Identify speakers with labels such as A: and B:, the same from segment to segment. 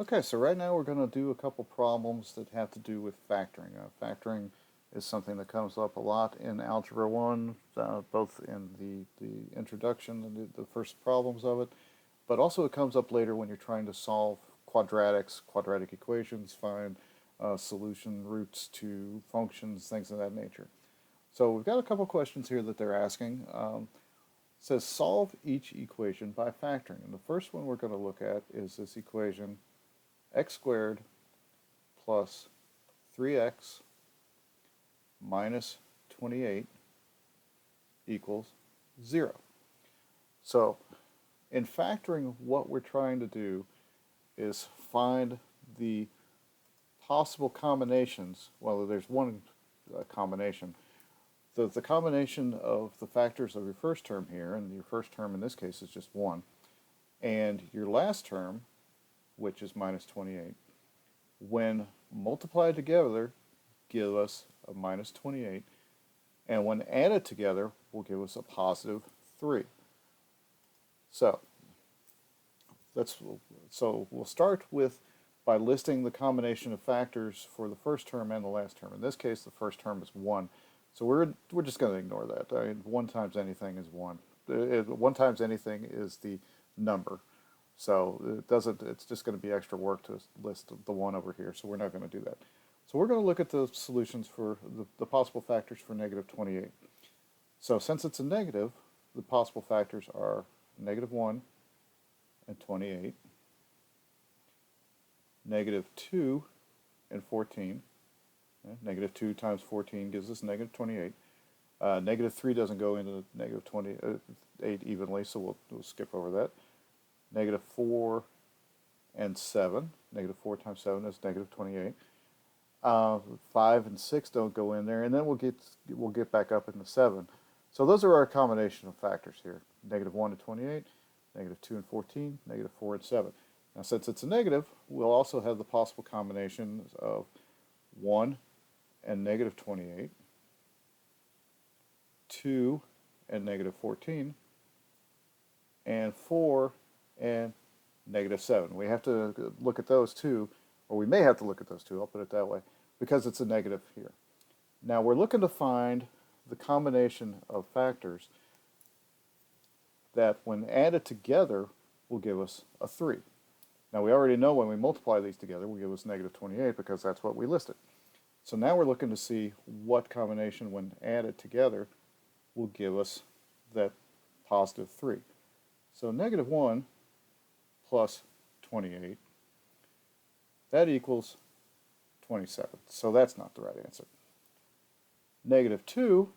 A: Okay, so right now we're going to do a couple problems that have to do with factoring. Factoring is something that comes up a lot in Algebra 1, both in the introduction and the first problems of it, but also it comes up later when you're trying to solve quadratic equations, find solution roots to functions, things of that nature. So we've got a couple questions here that they're asking. It says solve each equation by factoring. And the first one we're going to look at is this equation x squared plus 3x minus 28 equals 0. So in factoring, what we're trying to do is find the possible combinations. Well, there's one combination. The combination of the factors of your first term here, and your first term in this case is just 1, and your last term, which is minus 28, when multiplied together, give us a minus 28, and when added together, will give us a positive 3. So we'll start with by listing the combination of factors for the first term and the last term. In this case, the first term is 1. So we're just going to ignore that. I mean, 1 times anything is 1. 1 times anything is the number. So it's just going to be extra work to list the 1 over here, so we're not going to do that. So we're going to look at the solutions for the possible factors for negative 28. So since it's a negative, the possible factors are negative 1 and 28, negative 2 and 14. Negative 2 times 14 gives us negative 28. Negative 3 doesn't go into negative 28 evenly, so we'll skip over that. Negative 4 and 7. Negative 4 times 7 is negative 28. 5 and 6 don't go in there, and then we'll get back up into 7. So those are our combination of factors here. Negative 1 and 28, negative 2 and 14, negative 4 and 7. Now since it's a negative, we'll also have the possible combinations of 1 and negative 28, 2 and negative 14, and 4 and negative 7. We have to look at those two, or we may have to look at those two, I'll put it that way, because it's a negative here. Now we're looking to find the combination of factors that when added together will give us a 3. Now we already know when we multiply these together will give us negative 28 because that's what we listed. So now we're looking to see what combination when added together will give us that positive 3. So negative 1 plus 28, that equals 27. So that's not the right answer. Negative 2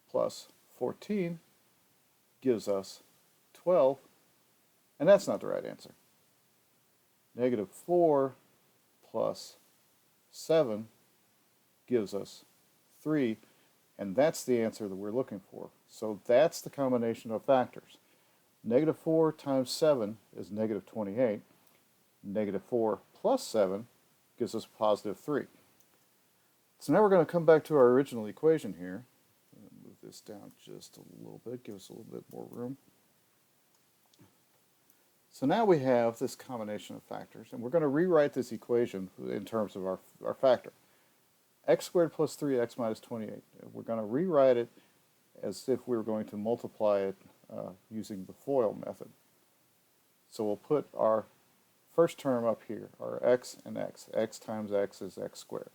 A: plus 14 gives us 12, and that's not the right answer. Negative 4 plus 7 gives us 3, and that's the answer that we're looking for. So that's the combination of factors. Negative 4 times 7 is negative 28. Negative 4 plus 7 gives us positive 3. So now we're going to come back to our original equation here. Move this down just a little bit, give us a little bit more room. So now we have this combination of factors, and we're going to rewrite this equation in terms of our factor. X squared plus 3x minus 28. We're going to rewrite it as if we were going to multiply it using the FOIL method. So we'll put our first term up here, our x and x. X times x is x squared.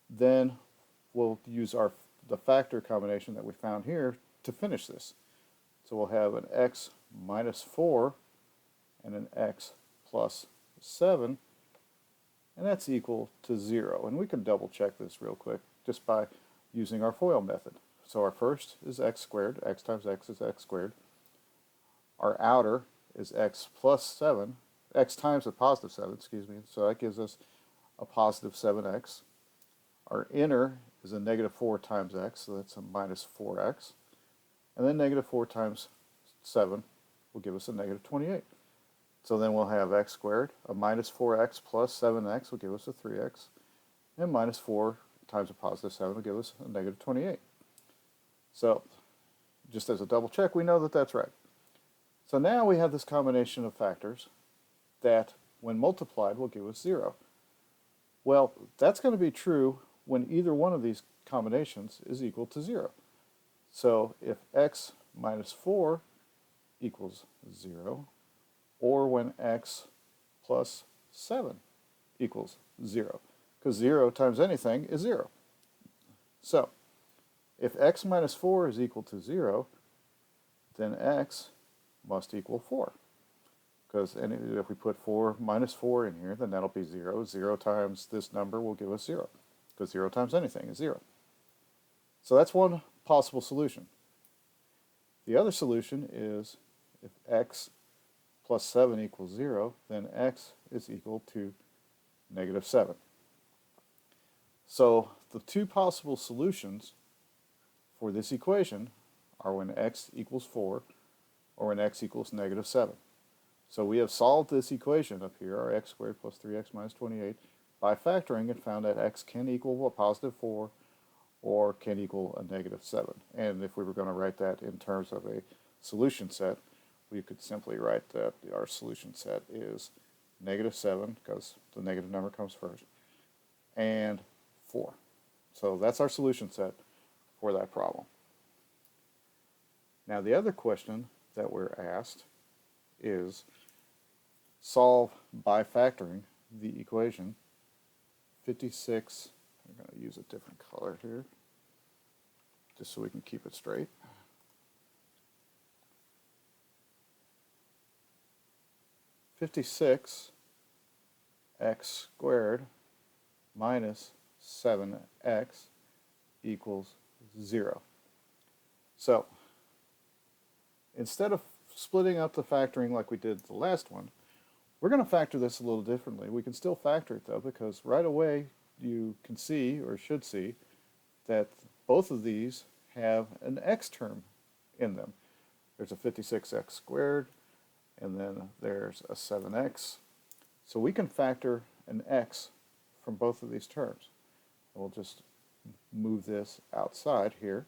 A: Then we'll use the factor combination that we found here to finish this. So we'll have an x minus 4 and an x plus 7, and that's equal to 0. And we can double check this real quick just by using our FOIL method. So our first is x squared. X times x is x squared. Our outer is x plus 7. X times a positive 7, excuse me. So that gives us a positive 7x. Our inner is a negative 4 times x, so that's a minus 4x. And then negative 4 times 7 will give us a negative 28. So then we'll have x squared, a minus 4x plus 7x will give us a 3x, and minus 4 times a positive 7 will give us a negative 28. So just as a double check, we know that that's right. So now we have this combination of factors that when multiplied, will give us 0. Well, that's going to be true when either one of these combinations is equal to 0. So if x minus 4 equals 0, or when x plus 7 equals 0, because 0 times anything is 0. So if x minus 4 is equal to 0, then x must equal 4. Because if we put 4 minus 4 in here, then that'll be 0. 0 times this number will give us 0, because 0 times anything is 0. So that's one possible solution. The other solution is if x plus 7 equals 0, then x is equal to negative 7. So the two possible solutions for this equation are when x equals 4 or when x equals negative 7. So we have solved this equation up here, our x squared plus 3x minus 28, by factoring and found that x can equal a positive 4 or can equal a negative 7. And if we were going to write that in terms of a solution set, we could simply write that our solution set is negative 7, because the negative number comes first, and 4. So that's our solution set for that problem. Now the other question that we're asked is solve by factoring the equation 56, I'm going to use a different color here just so we can keep it straight. 56 x squared minus 7x equals 0. So instead of splitting up the factoring like we did the last one, we're going to factor this a little differently. We can still factor it though, because right away you can see, or should see, that both of these have an x term in them. There's a 56x squared, and then there's a 7x. So we can factor an x from both of these terms. We'll just move this outside here,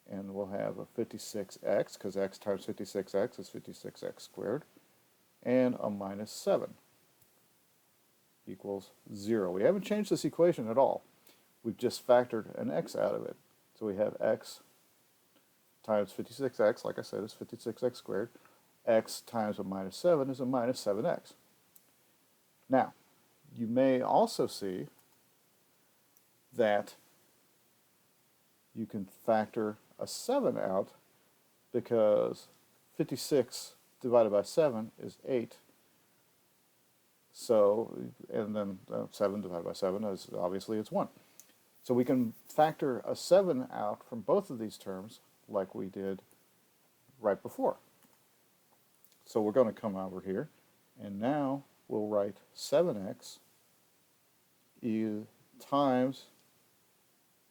A: and we'll have a 56x, because x times 56x is 56x squared, and a minus 7 equals 0. We haven't changed this equation at all. We've just factored an x out of it. So we have x times 56x, like I said, is 56x squared. X times a minus 7 is a minus 7x. Now, you may also see that you can factor a 7 out, because 56 divided by 7 is 8. So, and then 7 divided by 7 is obviously it's 1. So we can factor a 7 out from both of these terms like we did right before. So we're going to come over here, and now we'll write 7x times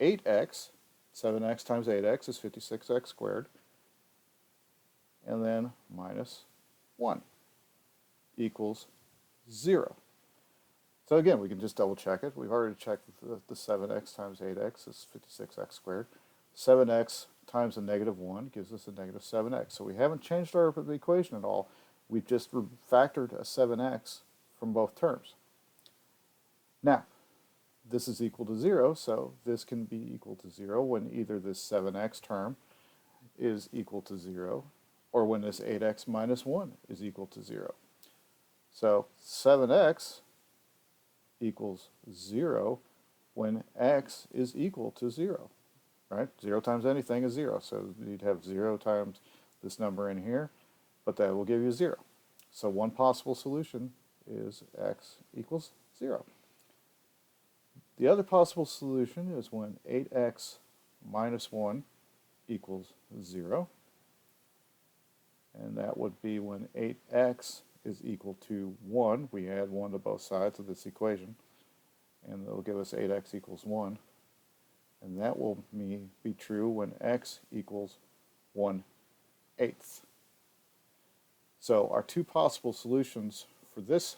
A: 8x. 7x times 8x is 56x squared, and then minus 1 equals 0. So again, we can just double check it. We've already checked the 7x times 8x is 56x squared. 7x times a negative 1 gives us a negative 7x. So we haven't changed our equation at all. We've just factored a 7x from both terms. Now, this is equal to 0, so this can be equal to 0 when either this 7x term is equal to 0 or when this 8x minus 1 is equal to 0. So 7x equals 0 when x is equal to 0, right? 0 times anything is 0, so you'd have 0 times this number in here, but that will give you 0. So one possible solution is x equals 0. The other possible solution is when 8x minus 1 equals 0, and that would be when 8x is equal to 1. We add 1 to both sides of this equation, and it'll give us 8x equals 1, and that will be true when x equals 1/8. So our two possible solutions for this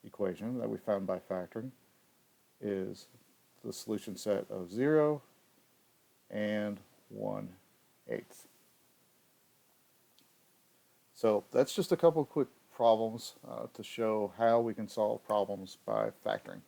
A: equation that we found by factoring is the solution set of 0 and 1/8. So that's just a couple quick problems to show how we can solve problems by factoring.